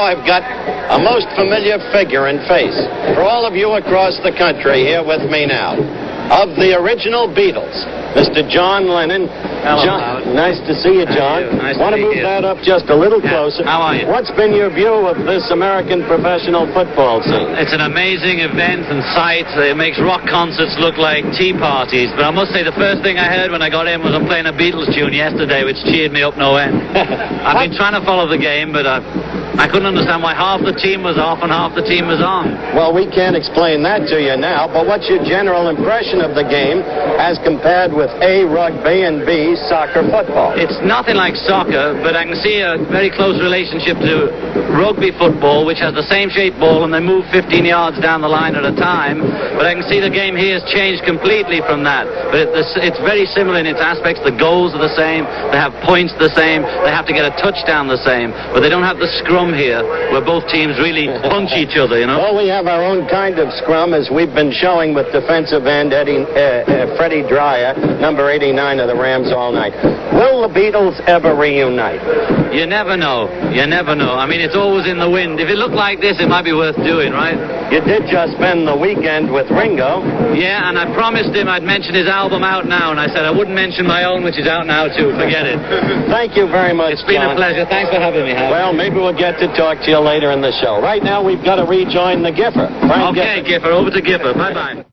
I've got a most familiar figure and face. For all of you across the country here with me now, of the original Beatles, Mr. John Lennon. Hello, John, Howard. nice to see you, John. Nice Want to to move meet you. that up just a little closer? How are you? What's been your view of this American professional football scene? It's an amazing event and sight. It makes rock concerts look like tea parties. But I must say, the first thing I heard when I got in was I'm playing a Beatles tune yesterday, which cheered me up no end. I've been trying to follow the game, but I couldn't understand why half the team was off and half the team was on. Well, we can't explain that to you now, but what's your general impression of the game as compared with A, rugby, and B, soccer football? It's nothing like soccer, but I can see a very close relationship to rugby football, which has the same shaped ball and they move 15 yards down the line at a time. But I can see the game here has changed completely from that. But it's very similar in its aspects. The goals are the same. They have points the same. They have to get a touchdown the same. But they don't have the scrum here, where both teams really punch each other, you know? Well, we have our own kind of scrum, as we've been showing with defensive end Freddie Dryer, number 89 of the Rams, all night. Will the Beatles ever reunite? You never know. You never know. I mean, it's always in the wind. If it looked like this, it might be worth doing, right? You did just spend the weekend with Ringo. Yeah, and I promised him I'd mention his album out now, and I said I wouldn't mention my own, which is out now, too. Forget it. Thank you very much, It's been John. a pleasure. Thanks for having me, Howard. Well, maybe we'll get to talk to you later in the show. Right now, we've got to rejoin the Giffer. Frank Okay, Giffer. Over to Giffer. Bye-bye.